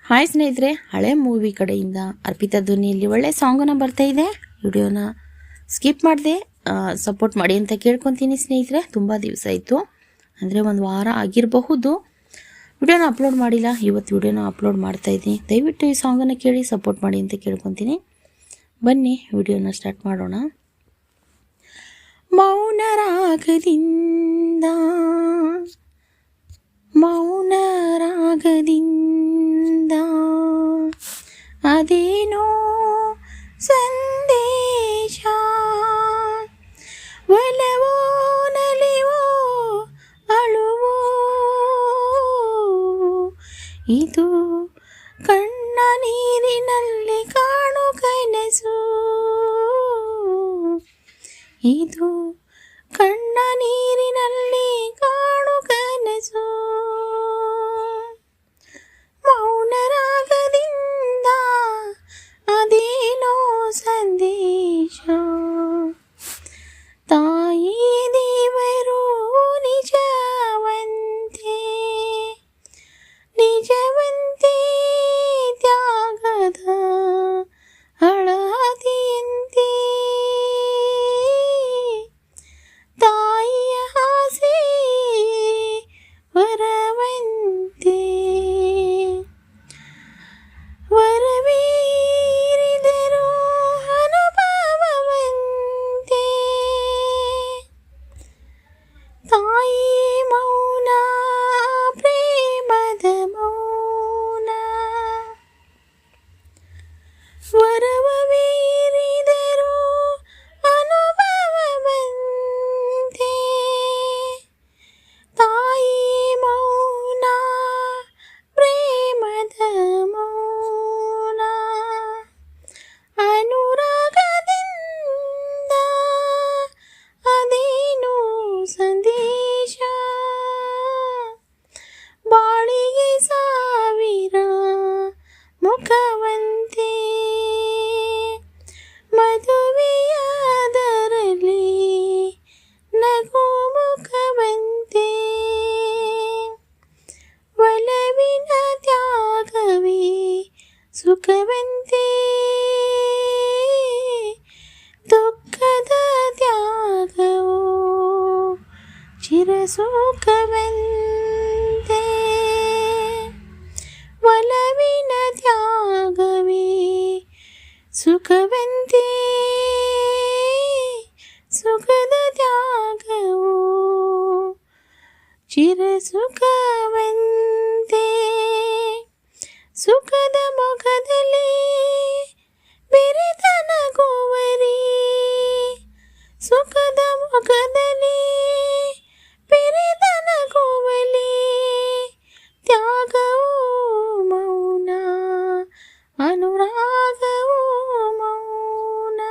Hi ಸ್ನೇಹಿತರೆ, ಹಳೆ movie ಕಡೆಯಿಂದ ಅರ್ಪಿತಾ ಧ್ವನಿಯಲ್ಲಿ ಒಳ್ಳೆ ಸಾಂಗನ್ನು ಬರ್ತಾ ಇದೆ. ವಿಡಿಯೋನ ಸ್ಕಿಪ್ ಮಾಡದೆ ಸಪೋರ್ಟ್ ಮಾಡಿ ಅಂತ ಕೇಳ್ಕೊತೀನಿ ಸ್ನೇಹಿತರೆ. ತುಂಬ ದಿವಸ ಆಯಿತು, ಅಂದರೆ ಒಂದು ವಾರ ಆಗಿರಬಹುದು ವಿಡಿಯೋನ ಅಪ್ಲೋಡ್ ಮಾಡಿಲ್ಲ. ಇವತ್ತು ವಿಡಿಯೋನ ಅಪ್ಲೋಡ್ ಮಾಡ್ತಾ ಇದ್ದೀನಿ. ದಯವಿಟ್ಟು ಈ ಸಾಂಗನ್ನು ಕೇಳಿ ಸಪೋರ್ಟ್ ಮಾಡಿ ಅಂತ ಕೇಳ್ಕೊತೀನಿ. ಬನ್ನಿ ವಿಡಿಯೋನ ಸ್ಟಾರ್ಟ್ ಮಾಡೋಣ. ಮೌನ ರಾಗದಿಂದ ಅದೇನೋ ಸಂದೇಶ, ಒಲವೋ ನಲಿವೋ ಅಳುವೋ, ಇದು ಕಣ್ಣ ನೀರಿನಲ್ಲಿ ಕಾಣು ಕನಸು, ಇದು ಕಣ್ಣ ನೀರಿನಲ್ಲಿ ಕಾಣು ಕನಸು. ಮೌನ ರಾಗದಿಂದ ಅದೇನೋ ಸಂದೇಶ, ತಾಯಿ ದೇವರು ನಿಜವಂತೆ ನಿಜವಂತೆ, ತ್ಯಾಗದ ಹಳದಿಯಂತೆ, ತಾಯಿಯ ಆಸೆ ವರವಂತೆ, ವರವೀರಿದರು ಅನುಭವವಂತೆ, ತಾಯಿ ಮೌನ ಪ್ರೇಮದ ಮೌನ, ವರವೀರಿದರು ಅನುಭವವಂತೆ, ತಾಯಿ ಮೌನ ಪ್ರೇಮದ ಮೌನ, ಅನುರಾಗದಿಂದ ಅದೇನು ಸಂದೇಶ, ಬಾಳಿಗೆ ಸಾವಿರ ಮುಖವಂತೆ, ಮದುವೆಯಾದರಲ್ಲಿ ನಗು ಮುಖವಂತೆ, ಒಲವಿನ ತ್ಯಾಗವೇ ಸುಖವಂತೆ, ದುಃಖದ ತ್ಯಾಗವೋ ಚಿರಸುಖವಂತೆ, ಒಲವಿನ ತ್ಯಾಗವೇ ಸುಖವಂತೆ, ಸುಖದ ತ್ಯಾಗವೋ ಚಿರಸುಖವಂತೆ, ಸುಖದ ಮೊಗದಲ್ಲಿ ಬೆರೆತ ನಗುವರಿ, ಸುಖದ ಮೊಗದಲ್ಲಿ ಬೆರೆತ ನಗುವಲಿ, ತ್ಯಾಗವೋ ಮೌನ ಅನುರಾಗವೋ ಮೌನ,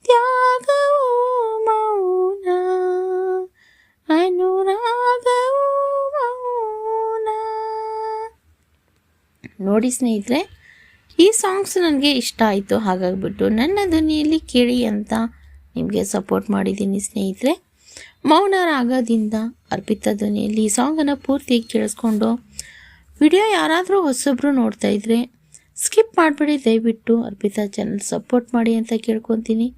ತ್ಯಾಗವೋ ಮೌನ ಅನುರಾಗವೋ ಮೌನ. ನೋಡಿ ಸ್ನೇಹಿತರೆ, ಈ ಸಾಂಗ್ಸ್ ನನಗೆ ಇಷ್ಟ ಆಯಿತು, ಹಾಗಾಗಿಬಿಟ್ಟು ನನ್ನ ಧ್ವನಿಯಲ್ಲಿ ಕೇಳಿ ಅಂತ ನಿಮಗೆ ಸಪೋರ್ಟ್ ಮಾಡಿದ್ದೀನಿ ಸ್ನೇಹಿತರೆ. ಮೌನ ರಾಗದಿಂದ ಅರ್ಪಿತಾ ಧ್ವನಿಯಲ್ಲಿ ಈ ಸಾಂಗನ್ನು ಪೂರ್ತಿಯಾಗಿ ಕೇಳಿಸ್ಕೊಂಡು ವಿಡಿಯೋ ಯಾರಾದರೂ ಹೊಸಬ್ರು ನೋಡ್ತಾ ಇದ್ದರೆ ಸ್ಕಿಪ್ ಮಾಡಿಬಿಡಿ. ದಯವಿಟ್ಟು ಅರ್ಪಿತಾ ಚಾನಲ್ ಸಪೋರ್ಟ್ ಮಾಡಿ ಅಂತ ಕೇಳ್ಕೊತೀನಿ.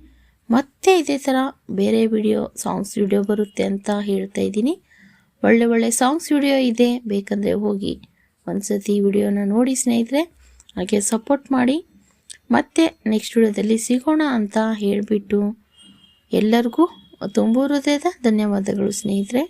ಮತ್ತೆ ಇದೇ ಥರ ಬೇರೆ ಸಾಂಗ್ಸ್ ವಿಡಿಯೋ ಬರುತ್ತೆ ಅಂತ ಹೇಳ್ತಾ ಇದ್ದೀನಿ. ಒಳ್ಳೆ ಸಾಂಗ್ಸ್ ವಿಡಿಯೋ ಇದೆ, ಬೇಕಂದರೆ ಹೋಗಿ ಒಂದ್ಸತಿ ವಿಡಿಯೋನ ನೋಡಿ ಸ್ನೇಹಿತರೆ. ಹಾಗೆ ಸಪೋರ್ಟ್ ಮಾಡಿ. ಮತ್ತೆ ನೆಕ್ಸ್ಟ್ ವಿಡಿಯೋದಲ್ಲಿ ಸಿಗೋಣ ಅಂತ ಹೇಳಿಬಿಟ್ಟು ಎಲ್ಲರಿಗೂ ತುಂಬ ಹೃದಯದ ಧನ್ಯವಾದಗಳು ಸ್ನೇಹಿತರೆ.